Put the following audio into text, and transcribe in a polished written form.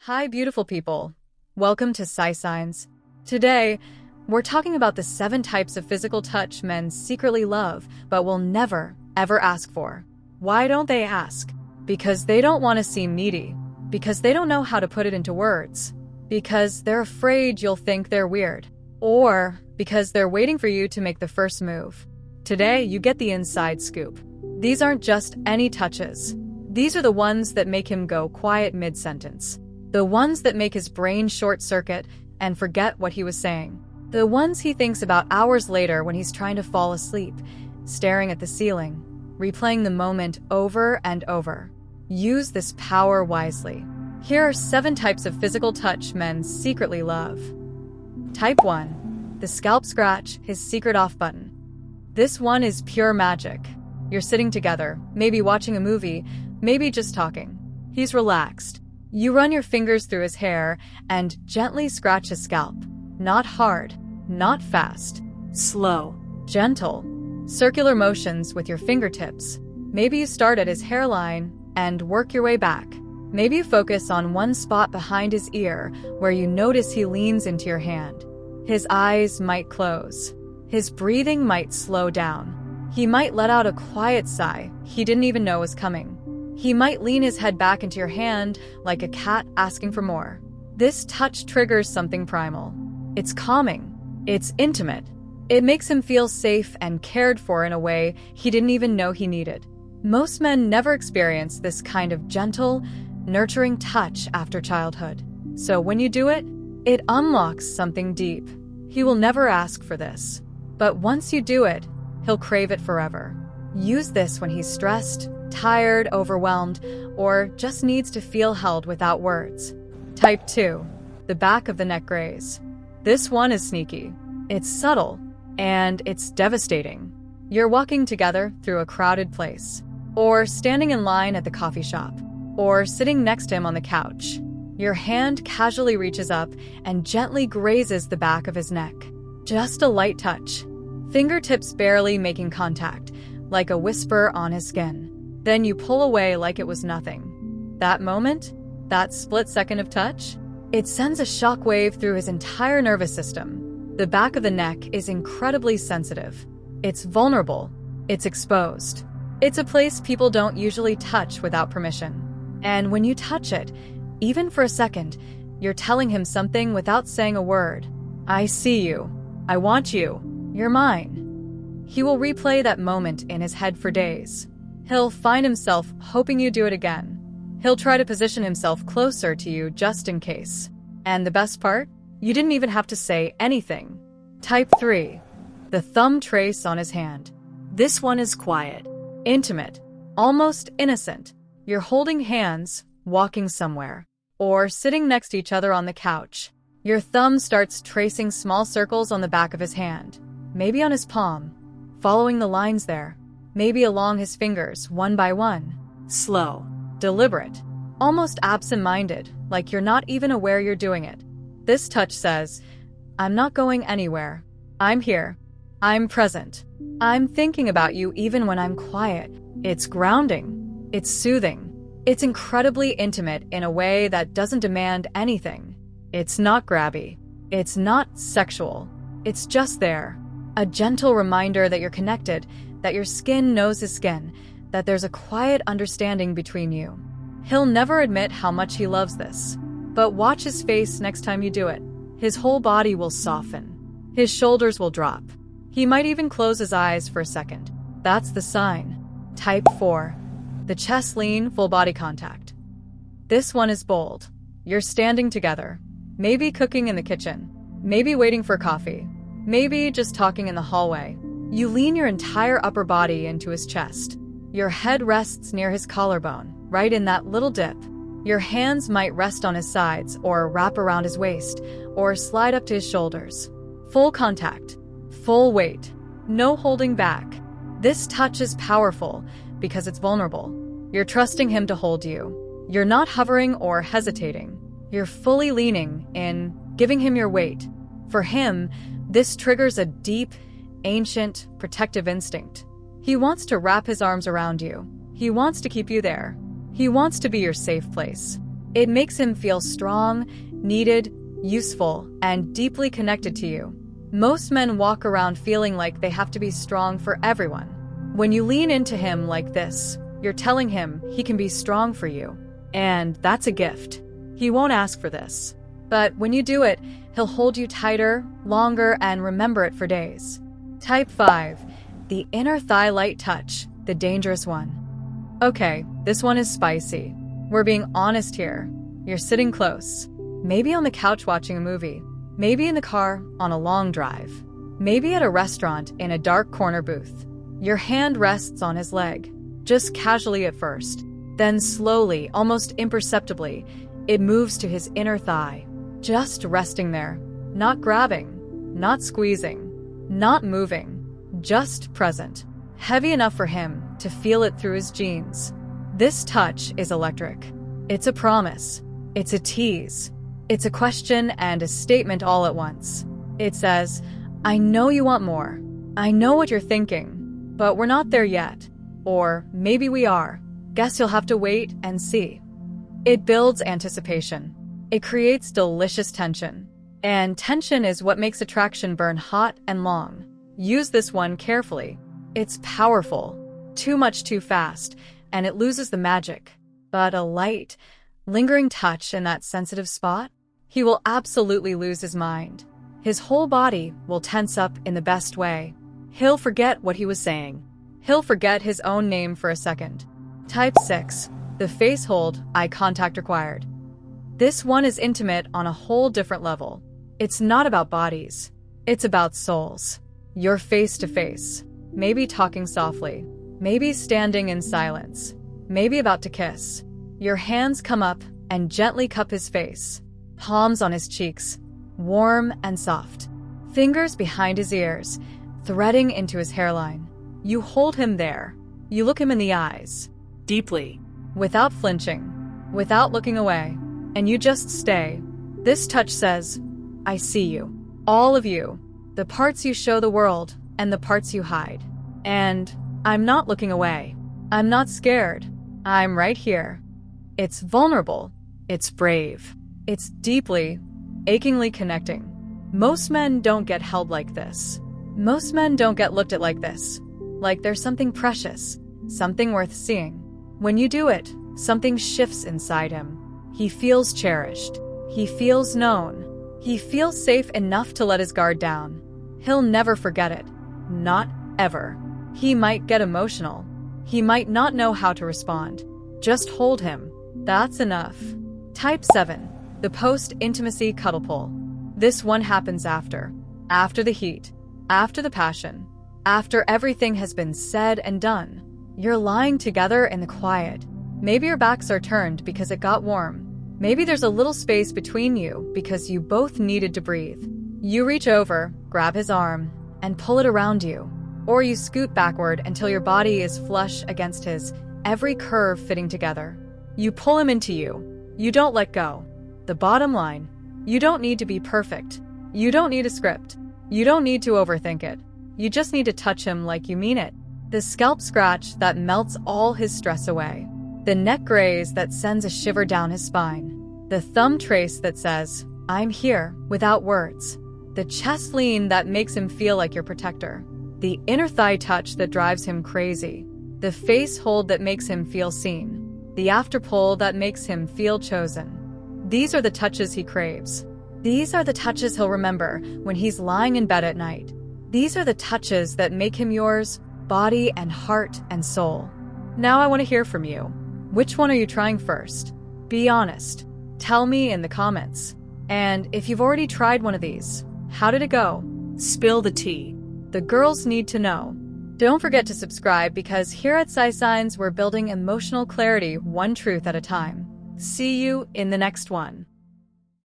Hi, beautiful people. Welcome to Psysigns. Today, we're talking about the 7 types of physical touch men secretly love, but will never, ever ask for. Why don't they ask? Because they don't want to seem needy. Because they don't know how to put it into words. Because they're afraid you'll think they're weird. Or because they're waiting for you to make the first move. Today, you get the inside scoop. These aren't just any touches. These are the ones that make him go quiet mid-sentence. The ones that make his brain short-circuit and forget what he was saying. The ones he thinks about hours later when he's trying to fall asleep, staring at the ceiling, replaying the moment over and over. Use this power wisely. Here are 7 types of physical touch men secretly love. Type 1. The scalp scratch, his secret off button. This one is pure magic. You're sitting together, maybe watching a movie, maybe just talking. He's relaxed. You run your fingers through his hair and gently scratch his scalp. Not hard, not fast. Slow, gentle, circular motions with your fingertips. Maybe you start at his hairline and work your way back. Maybe you focus on one spot behind his ear where you notice he leans into your hand. His eyes might close. His breathing might slow down. He might let out a quiet sigh he didn't even know was coming. He might lean his head back into your hand like a cat asking for more. This touch triggers something primal. It's calming. It's intimate. It makes him feel safe and cared for in a way he didn't even know he needed. Most men never experience this kind of gentle, nurturing touch after childhood. So when you do it, it unlocks something deep. He will never ask for this. But once you do it, he'll crave it forever. Use this when he's stressed, tired, overwhelmed, or just needs to feel held without words. Type 2. The back of the neck graze. This one is sneaky. It's subtle, and it's devastating. You're walking together through a crowded place, or standing in line at the coffee shop, or sitting next to him on the couch. Your hand casually reaches up and gently grazes the back of his neck. Just a light touch. Fingertips barely making contact, like a whisper on his skin. Then you pull away like it was nothing. That moment, that split second of touch, it sends a shockwave through his entire nervous system. The back of the neck is incredibly sensitive. It's vulnerable. It's exposed. It's a place people don't usually touch without permission. And when you touch it, even for a second, you're telling him something without saying a word. I see you. I want you. You're mine. He will replay that moment in his head for days. He'll find himself hoping you do it again. He'll try to position himself closer to you just in case. And the best part? You didn't even have to say anything. Type 3. The thumb trace on his hand. This one is quiet, intimate, almost innocent. You're holding hands, walking somewhere, or sitting next to each other on the couch. Your thumb starts tracing small circles on the back of his hand, maybe on his palm, following the lines there. Maybe along his fingers, one by one. Slow, deliberate, almost absent-minded, like you're not even aware you're doing it. This touch says, I'm not going anywhere. I'm here. I'm present. I'm thinking about you even when I'm quiet. It's grounding. It's soothing. It's incredibly intimate in a way that doesn't demand anything. It's not grabby. It's not sexual. It's just there. A gentle reminder that you're connected, that your skin knows his skin, that there's a quiet understanding between you. He'll never admit how much he loves this, but watch his face next time you do it. His whole body will soften. His shoulders will drop. He might even close his eyes for a second. That's the sign. Type 4. The chest lean, full body contact. This one is bold. You're standing together, maybe cooking in the kitchen, maybe waiting for coffee, maybe just talking in the hallway. You lean your entire upper body into his chest. Your head rests near his collarbone, right in that little dip. Your hands might rest on his sides, or wrap around his waist, or slide up to his shoulders. Full contact. Full weight. No holding back. This touch is powerful because it's vulnerable. You're trusting him to hold you. You're not hovering or hesitating. You're fully leaning in, giving him your weight. For him, this triggers a deep, ancient, protective instinct. He wants to wrap his arms around you. He wants to keep you there. He wants to be your safe place. It makes him feel strong, needed, useful, and deeply connected to you. Most men walk around feeling like they have to be strong for everyone. When you lean into him like this, you're telling him he can be strong for you. And that's a gift. He won't ask for this. But when you do it, he'll hold you tighter, longer, and remember it for days. Type 5. The inner thigh light touch, the dangerous one. Okay, this one is spicy. We're being honest here. You're sitting close. Maybe on the couch watching a movie. Maybe in the car on a long drive. Maybe at a restaurant in a dark corner booth. Your hand rests on his leg, just casually at first. Then slowly, almost imperceptibly, it moves to his inner thigh, just resting there, not grabbing, not squeezing, not moving, just present, heavy enough for him to feel it through his jeans. This touch is electric. It's a promise. It's a tease. It's a question and a statement all at once. It says, I know you want more. I know what you're thinking, but we're not there yet. Or maybe we are. Guess you'll have to wait and see. It builds anticipation. It creates delicious tension. And tension is what makes attraction burn hot and long. Use this one carefully. It's powerful. Too much too fast, and it loses the magic. But a light, lingering touch in that sensitive spot, he will absolutely lose his mind. His whole body will tense up in the best way. He'll forget what he was saying. He'll forget his own name for a second. Type 6. The face hold, eye contact required. This one is intimate on a whole different level. It's not about bodies. It's about souls. You're face to face. Maybe talking softly. Maybe standing in silence. Maybe about to kiss. Your hands come up and gently cup his face. Palms on his cheeks, warm and soft. Fingers behind his ears, threading into his hairline. You hold him there. You look him in the eyes, deeply, without flinching, without looking away. And you just stay. This touch says, I see you. All of you. The parts you show the world and the parts you hide. And I'm not looking away. I'm not scared. I'm right here. It's vulnerable. It's brave. It's deeply, achingly connecting. Most men don't get held like this. Most men don't get looked at like this. Like there's something precious, something worth seeing. When you do it, something shifts inside him. He feels cherished. He feels known. He feels safe enough to let his guard down. He'll never forget it. Not ever. He might get emotional. He might not know how to respond. Just hold him. That's enough. Type 7. The post-intimacy cuddle pull. This one happens after the heat, after the passion, after everything has been said and done. You're lying together in the quiet. Maybe your backs are turned because it got warm. Maybe there's a little space between you because you both needed to breathe. You reach over, grab his arm, and pull it around you. Or you scoot backward until your body is flush against his, every curve fitting together. You pull him into you. You don't let go. The bottom line, you don't need to be perfect. You don't need a script. You don't need to overthink it. You just need to touch him like you mean it. The scalp scratch that melts all his stress away. The neck graze that sends a shiver down his spine. The thumb trace that says, I'm here, without words. The chest lean that makes him feel like your protector. The inner thigh touch that drives him crazy. The face hold that makes him feel seen. The after pull that makes him feel chosen. These are the touches he craves. These are the touches he'll remember when he's lying in bed at night. These are the touches that make him yours, body and heart and soul. Now I want to hear from you. Which one are you trying first? Be honest. Tell me in the comments. And if you've already tried one of these, how did it go? Spill the tea. The girls need to know. Don't forget to subscribe because here at psysigns we're building emotional clarity one truth at a time. See you in the next one.